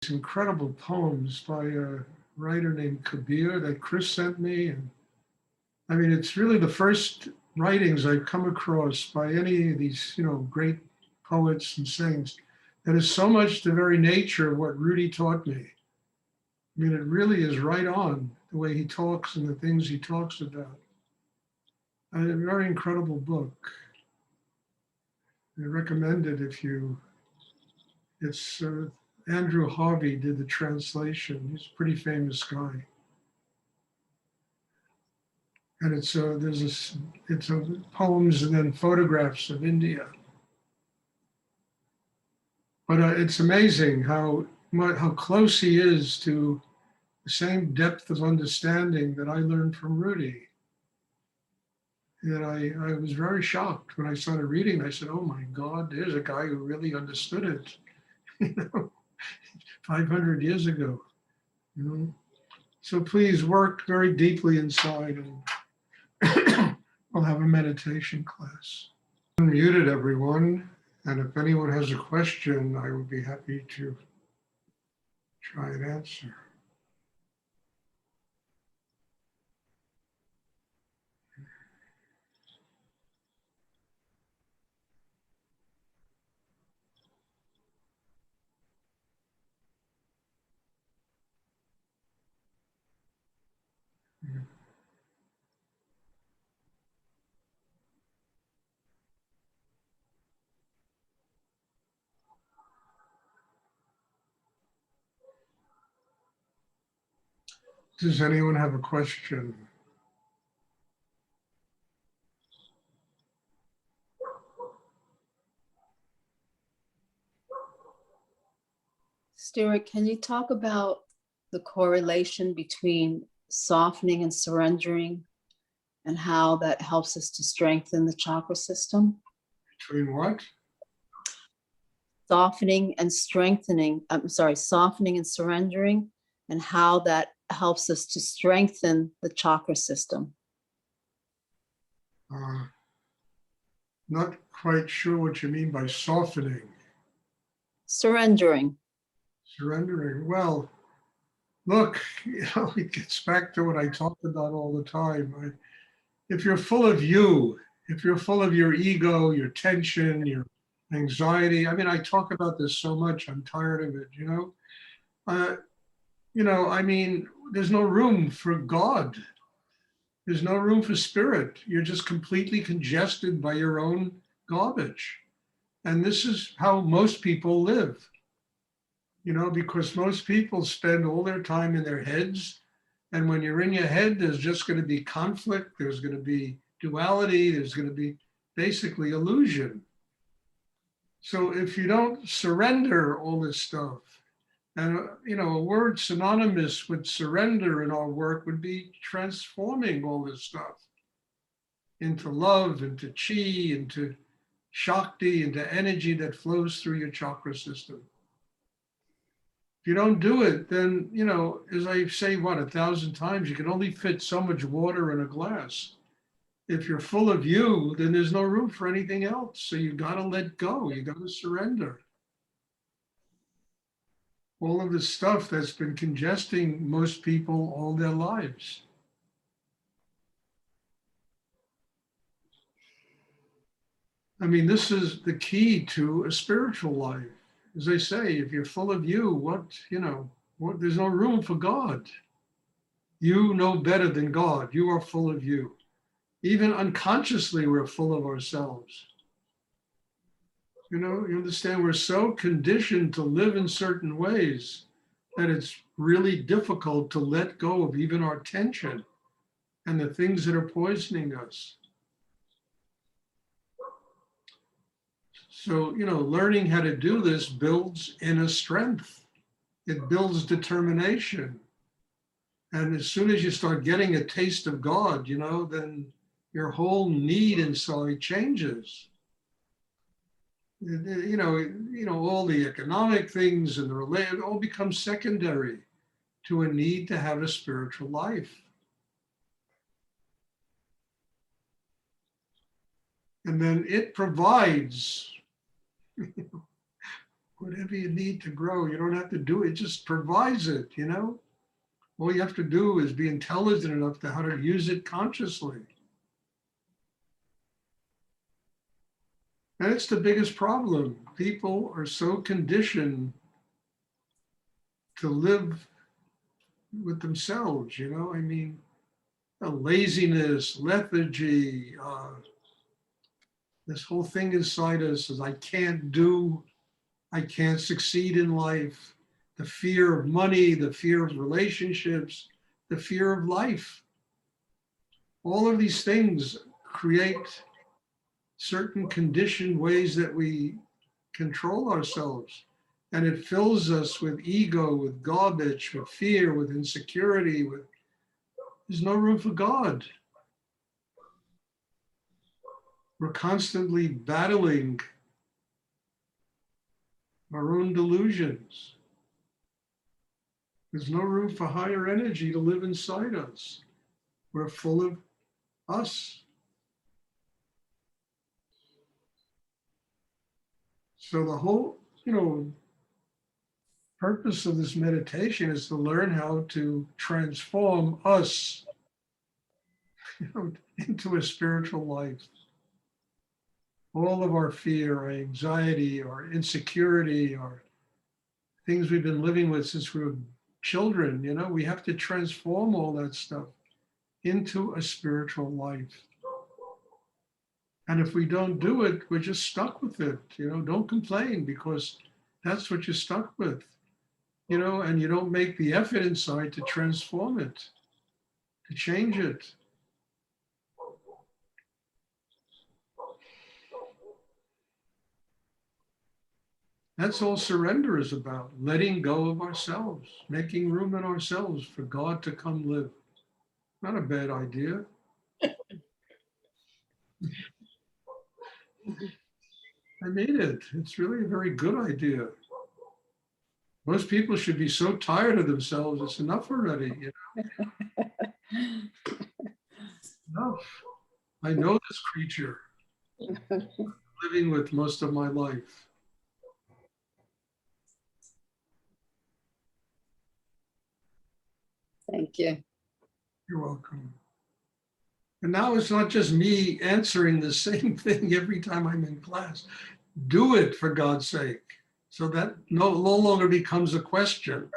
These incredible poems by a writer named Kabir that Chris sent me. And I mean, it's really the first writings I've come across by any of these, great poets and saints that is so much the very nature of what Rudy taught me. I mean, it really is right on the way he talks and the things he talks about. A very incredible book. I recommend it if you, it's Andrew Harvey did the translation. He's a pretty famous guy. And it's poems and then photographs of India. But it's amazing how close he is to the same depth of understanding that I learned from Rudy. And I was very shocked when I started reading. I said, "Oh my God, there's a guy who really understood it." 500 years ago. So please work very deeply inside, and we'll have a meditation class. Unmuted, everyone. And if anyone has a question, I would be happy to try and answer. Does anyone have a question? Stuart, can you talk about the correlation between softening and surrendering and how that helps us to strengthen the chakra system? Between what? Softening and strengthening, softening and surrendering, and how that helps us to strengthen the chakra system. Not quite sure what you mean by softening. Surrendering. Surrendering. Well, look, it gets back to what I talk about all the time. If you're full of you, if you're full of your ego, your tension, your anxiety, I mean, I talk about this so much, I'm tired of it, I mean, there's no room for God. There's no room for spirit. You're just completely congested by your own garbage. And this is how most people live, because most people spend all their time in their heads. And when you're in your head, there's just going to be conflict. There's going to be duality. There's going to be basically illusion. So if you don't surrender all this stuff, and a word synonymous with surrender in our work would be transforming all this stuff into love, into chi, into shakti, into energy that flows through your chakra system. If you don't do it, then, as I say, 1,000 times, you can only fit so much water in a glass. If you're full of you, then there's no room for anything else. So you got to let go. You got to surrender. All of the stuff that's been congesting most people all their lives. I mean, this is the key to a spiritual life. As I say, if you're full of you, there's no room for God. You know better than God. You are full of you. Even unconsciously, we're full of ourselves. You understand, we're so conditioned to live in certain ways that it's really difficult to let go of even our tension and the things that are poisoning us. So, learning how to do this builds inner strength. It builds determination. And as soon as you start getting a taste of God, then your whole need inside changes. All the economic things and the related all become secondary to a need to have a spiritual life. And then it provides whatever you need to grow. You don't have to do it, it just provides it, you know? All you have to do is be intelligent enough to how to use it consciously. And it's the biggest problem. People are so conditioned to live with themselves, you know? I mean, laziness, lethargy, this whole thing inside us is I can't do, I can't succeed in life. The fear of money, the fear of relationships, the fear of life. All of these things create certain conditioned ways that we control ourselves. And it fills us with ego, with garbage, with fear, with insecurity, with there's no room for God. We're constantly battling our own delusions. There's no room for higher energy to live inside us. We're full of us. So the whole, purpose of this meditation is to learn how to transform us, into a spiritual life. All of our fear, our anxiety, our insecurity, our things we've been living with since we were children, we have to transform all that stuff into a spiritual life. And if we don't do it, we're just stuck with it. Don't complain because that's what you're stuck with, and you don't make the effort inside to transform it, to change it. That's all surrender is about, letting go of ourselves, making room in ourselves for God to come live. Not a bad idea. I made it. It's really a very good idea. Most people should be so tired of themselves. It's enough already. Enough. I know this creature I'm living with most of my life. Thank you. You're welcome. And now it's not just me answering the same thing every time I'm in class. Do it for God's sake, so that no longer becomes a question.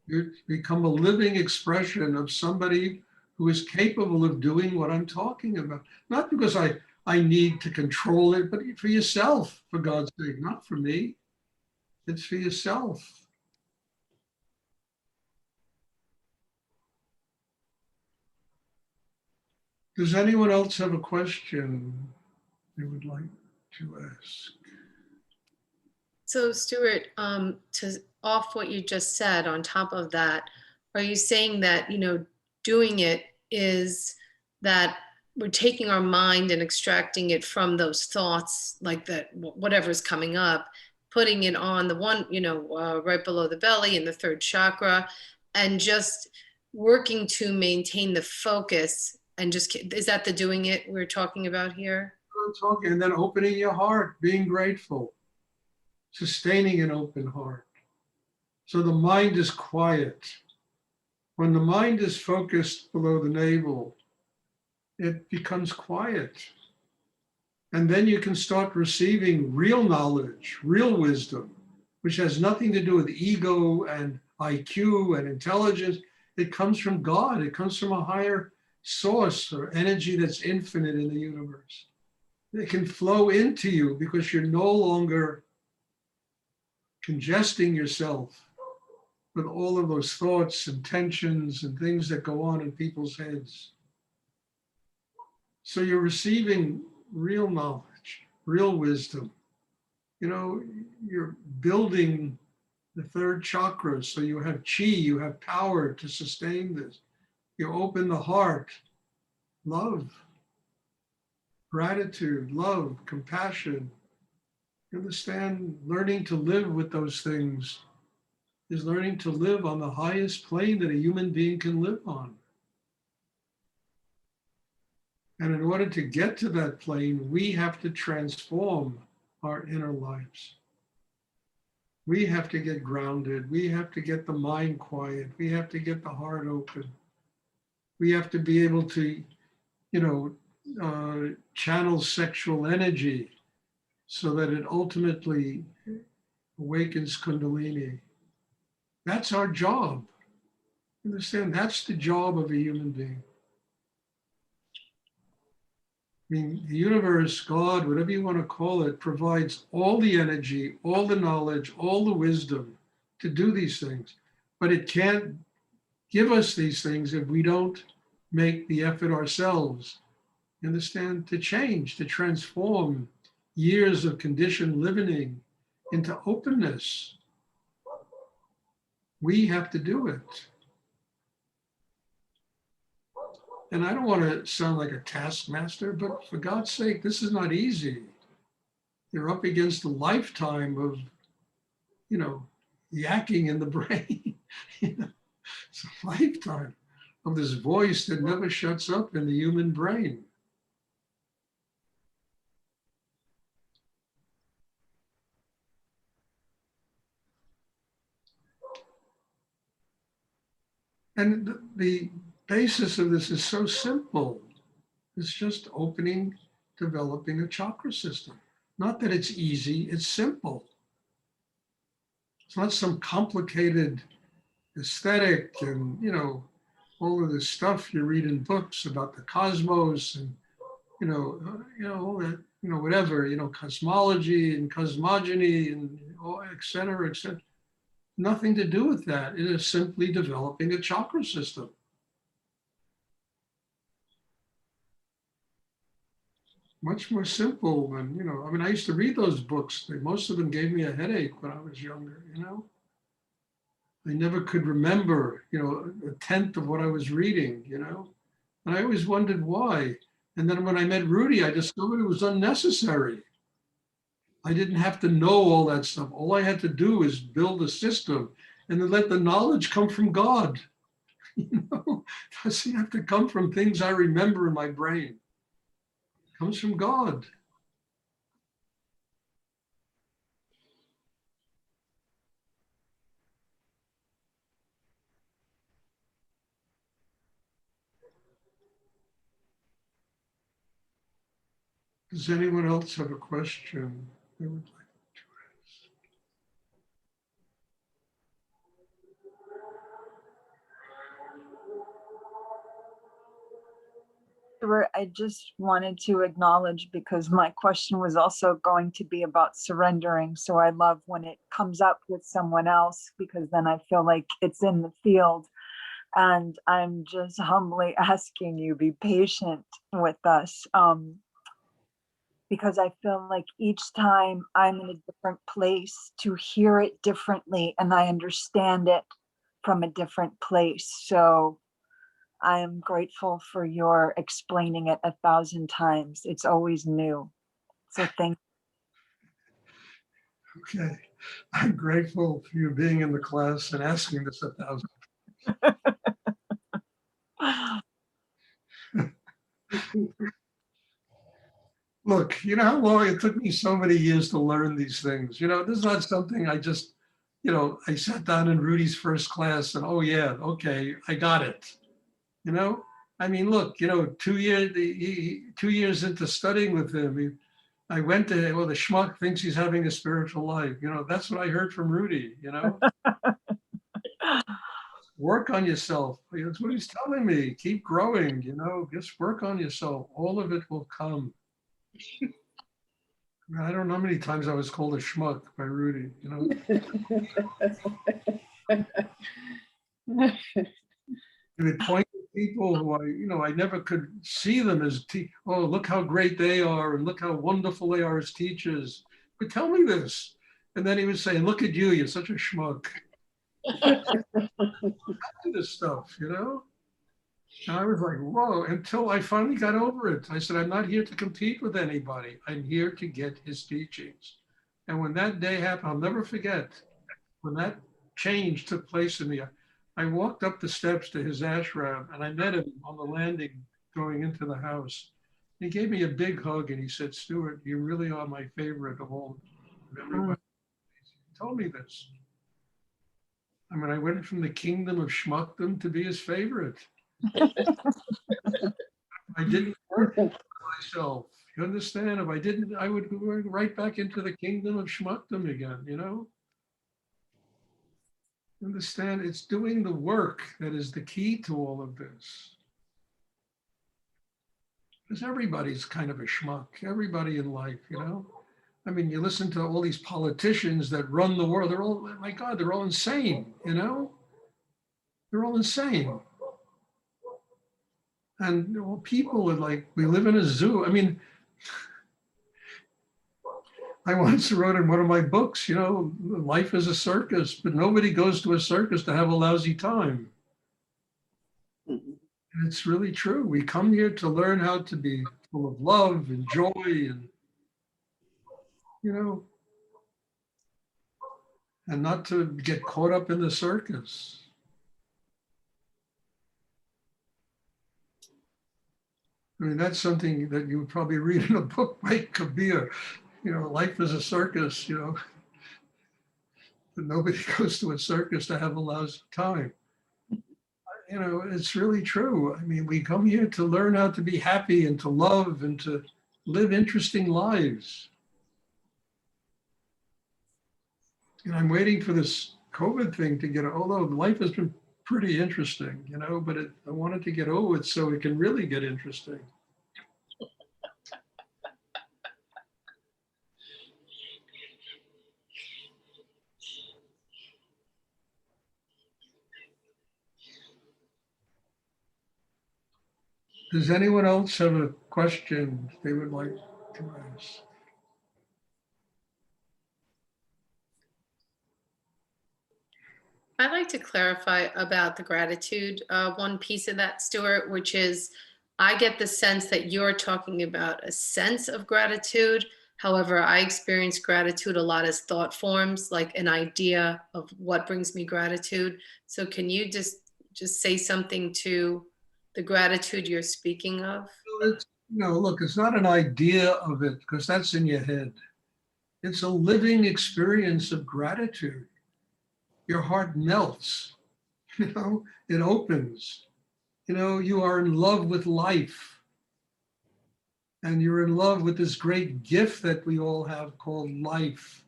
You become a living expression of somebody who is capable of doing what I'm talking about. Not because I need to control it, but for yourself, for God's sake, not for me. It's for yourself. Does anyone else have a question they would like to ask? So Stuart, to off what you just said, on top of that, are you saying that, doing it is that we're taking our mind and extracting it from those thoughts, like that, whatever's coming up, putting it on the one, right below the belly in the third chakra, and just working to maintain the focus and just, is that the doing it we're talking about here? I'm talking, and then opening your heart, being grateful, sustaining an open heart. So the mind is quiet. When the mind is focused below the navel, it becomes quiet. And then you can start receiving real knowledge, real wisdom, which has nothing to do with ego and IQ and intelligence. It comes from God. It comes from a higher source or energy that's infinite in the universe. It can flow into you because you're no longer congesting yourself with all of those thoughts and tensions and things that go on in people's heads. So you're receiving real knowledge, real wisdom. You're building the third chakra, so you have chi, you have power to sustain this. You open the heart, love, gratitude, love, compassion. You understand, learning to live with those things is learning to live on the highest plane that a human being can live on. And in order to get to that plane, we have to transform our inner lives. We have to get grounded. We have to get the mind quiet. We have to get the heart open. We have to be able to, you know, channel sexual energy so that it ultimately awakens Kundalini. That's our job. Understand? That's the job of a human being. I mean, the universe, God, whatever you want to call it, provides all the energy, all the knowledge, all the wisdom to do these things. But it can't give us these things if we don't make the effort ourselves. You understand? To change, to transform years of conditioned living into openness. We have to do it. And I don't want to sound like a taskmaster, but for God's sake, this is not easy. You're up against a lifetime of, you know, yakking in the brain. You know, it's a lifetime of this voice that never shuts up in the human brain. And the basis of this is so simple. It's just opening, developing a chakra system. Not that it's easy, it's simple. It's not some complicated aesthetic and, you know, all of this stuff you read in books about the cosmos and, all that, whatever, cosmology and cosmogony and et cetera, et cetera. Nothing to do with that. It is simply developing a chakra system. Much more simple than, I mean, I used to read those books. Most of them gave me a headache when I was younger, I never could remember, a tenth of what I was reading, and I always wondered why. And then when I met Rudy, I discovered it was unnecessary. I didn't have to know all that stuff. All I had to do is build a system and then let the knowledge come from God. It doesn't have to come from things I remember in my brain. It comes from God. Does anyone else have a question they would like? Stuart, I just wanted to acknowledge, because my question was also going to be about surrendering. So I love when it comes up with someone else, because then I feel like it's in the field. And I'm just humbly asking you, be patient with us. Because I feel like each time I'm in a different place to hear it differently, and I understand it from a different place. So I am grateful for your explaining it 1,000 times. It's always new. So thank you. Okay. I'm grateful for you being in the class and asking this 1,000. Look, you know how long it took me so many years to learn these things. This is not something I just, I sat down in Rudy's first class and, oh yeah, okay, I got it. I mean, look, 2 years, 2 years into studying with him, I went to, well, the schmuck thinks he's having a spiritual life. That's what I heard from Rudy, Work on yourself. That's what he's telling me. Keep growing, just work on yourself. All of it will come. I don't know how many times I was called a schmuck by Rudy, He would point to people who I never could see them as, oh, look how great they are and look how wonderful they are as teachers. But tell me this. And then he would say, look at you, you're such a schmuck. This stuff, And I was like, whoa, until I finally got over it. I said, I'm not here to compete with anybody. I'm here to get his teachings. And when that day happened, I'll never forget, when that change took place in me, I walked up the steps to his ashram and I met him on the landing going into the house. He gave me a big hug and he said, Stuart, you really are my favorite of all of everybody. He told me this. I mean, I went from the kingdom of schmuckdom to be his favorite. I didn't work for myself. You understand? If I didn't, I would go right back into the kingdom of schmuckdom again, you know? Understand? It's doing the work that is the key to all of this. Because everybody's kind of a schmuck, everybody in life, you know? I mean, you listen to all these politicians that run the world, they're all, my God, they're all insane, you know? They're all insane. And well, people are like, we live in a zoo. I mean, I once wrote in one of my books, you know, life is a circus, but nobody goes to a circus to have a lousy time. And it's really true. We come here to learn how to be full of love and joy and, you know, and not to get caught up in the circus. I mean, that's something that you would probably read in a book by Kabir. You know, life is a circus, you know. But nobody goes to a circus to have a lousy time. You know, it's really true. I mean, we come here to learn how to be happy and to love and to live interesting lives. And I'm waiting for this COVID thing to get, although life has been pretty interesting, you know, but I wanted to get over it so it can really get interesting. Does anyone else have a question they would like to ask? I'd like to clarify about the gratitude, one piece of that, Stuart, which is I get the sense that you're talking about a sense of gratitude. However, I experience gratitude a lot as thought forms, like an idea of what brings me gratitude. So can you just say something to the gratitude you're speaking of? It's, you know, look, it's not an idea of it because that's in your head. It's a living experience of gratitude. Your heart melts, you know, it opens. You know, you are in love with life. And you're in love with this great gift that we all have called life.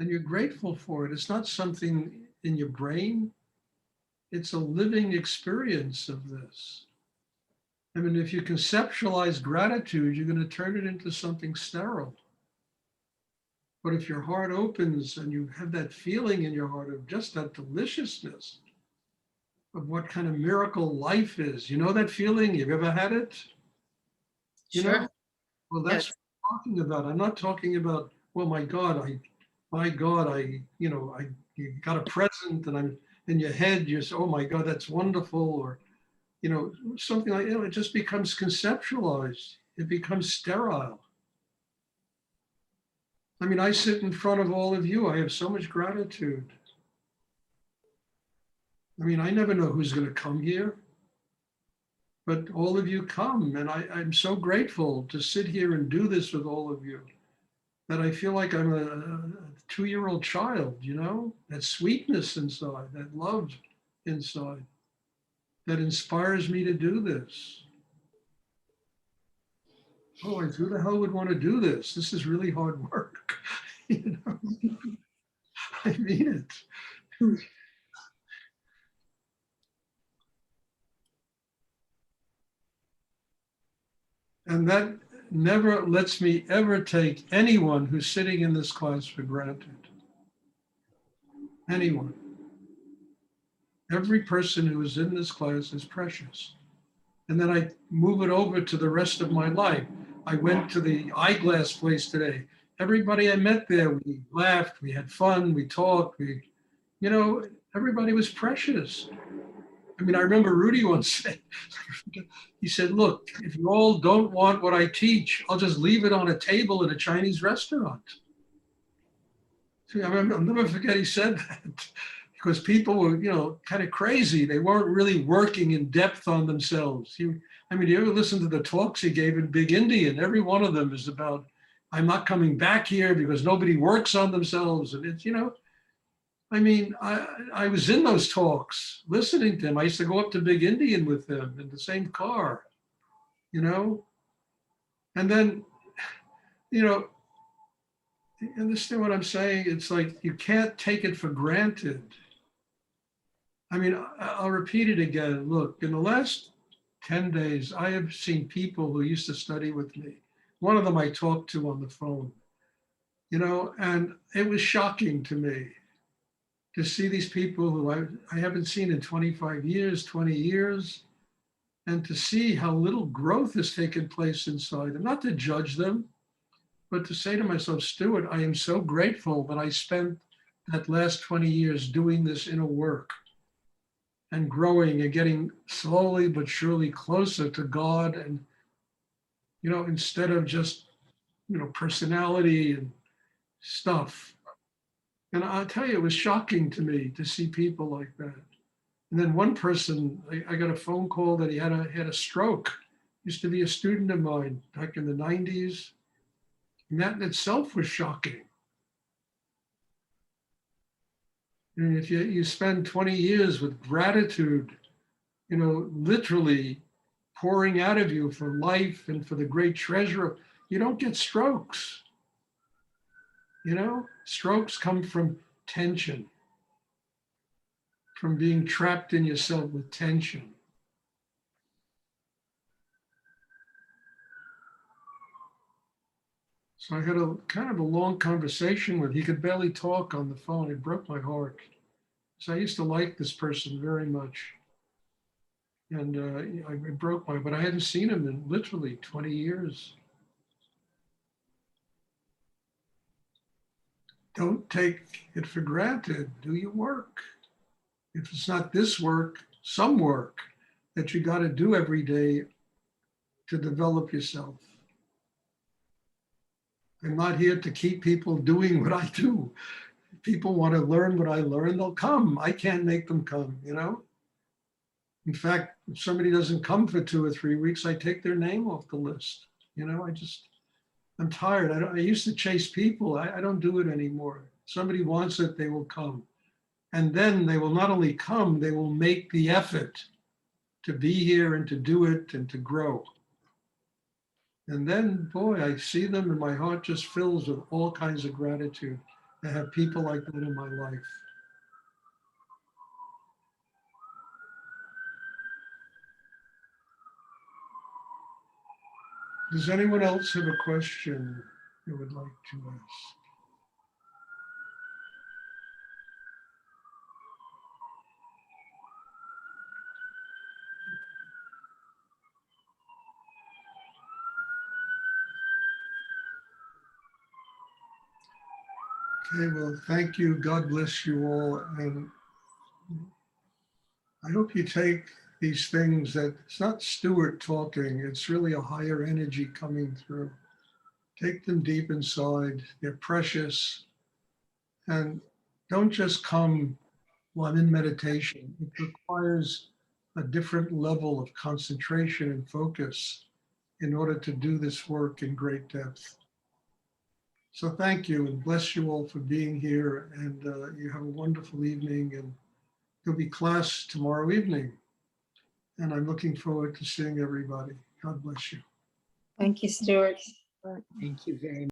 And you're grateful for it. It's not something in your brain. It's a living experience of this. I mean, if you conceptualize gratitude, you're going to turn it into something sterile. But if your heart opens and you have that feeling in your heart of just that deliciousness of what kind of miracle life is, you know that feeling? You've ever had it? You Sure. know? Well, that's Yes. what I'm talking about. I'm not talking about, well, my God, you know, you got a present and I'm in your head, you say, oh my God, that's wonderful. Or, you know, something like, you know, it just becomes conceptualized. It becomes sterile. I mean, I sit in front of all of you. I have so much gratitude. I mean, I never know who's going to come here, but all of you come. And I'm so grateful to sit here and do this with all of you that I feel like I'm a 2-year-old child, you know, that sweetness inside, that love inside, that inspires me to do this. Oh, who the hell would want to do this? This is really hard work. You know, I mean it. And that never lets me ever take anyone who's sitting in this class for granted. Anyone. Every person who is in this class is precious. And then I move it over to the rest of my life. I went to the eyeglass place today. Everybody I met there, we laughed, we had fun, we talked, you know, everybody was precious. I mean, I remember Rudy once said, he said, look, if you all don't want what I teach, I'll just leave it on a table in a Chinese restaurant. See, I remember, I'll never forget he said that because people were, you know, kind of crazy. They weren't really working in depth on themselves. I mean, you ever listen to the talks he gave in Big Indian? Every one of them is about, I'm not coming back here because nobody works on themselves. And it's, I mean, I was in those talks, listening to him. I used to go up to Big Indian with them in the same car, and then, you understand what I'm saying? It's like, you can't take it for granted. I mean, I'll repeat it again. Look, in the last 10 days, I have seen people who used to study with me. One of them I talked to on the phone, and it was shocking to me to see these people who I haven't seen in 25 years, 20 years, and to see how little growth has taken place inside them. Not to judge them, but to say to myself, Stuart, I am so grateful that I spent that last 20 years doing this inner work and growing and getting slowly but surely closer to God. And, instead of just, personality and stuff. And I'll tell you, it was shocking to me to see people like that. And then one person, I got a phone call that he had a stroke. Used to be a student of mine back in the 90s. And that in itself was shocking. And if you spend 20 years with gratitude, literally pouring out of you for life and for the great treasure, you don't get strokes. Strokes come from tension, from being trapped in yourself with tension. So I had a kind of a long conversation with, he could barely talk on the phone. It broke my heart. So I used to like this person very much. And it broke but I hadn't seen him in literally 20 years. Don't take it for granted. Do your work. If it's not this work, some work that you got to do every day to develop yourself. I'm not here to keep people doing what I do. If people want to learn what I learn, they'll come. I can't make them come, In fact, if somebody doesn't come for 2 or 3 weeks, I take their name off the list. I'm tired. I used to chase people. I don't do it anymore. If somebody wants it, they will come. And then they will not only come, they will make the effort to be here and to do it and to grow. And then, boy, I see them and my heart just fills with all kinds of gratitude to have people like that in my life. Does anyone else have a question they would like to ask? Okay, well, thank you. God bless you all. And I hope you take these things that it's not Stuart talking, it's really a higher energy coming through. Take them deep inside. They're precious. And don't just come while I'm in meditation. It requires a different level of concentration and focus in order to do this work in great depth. So thank you and bless you all for being here, and you have a wonderful evening, and there'll be class tomorrow evening. And I'm looking forward to seeing everybody. God bless you. Thank you, Stuart. Thank you very much.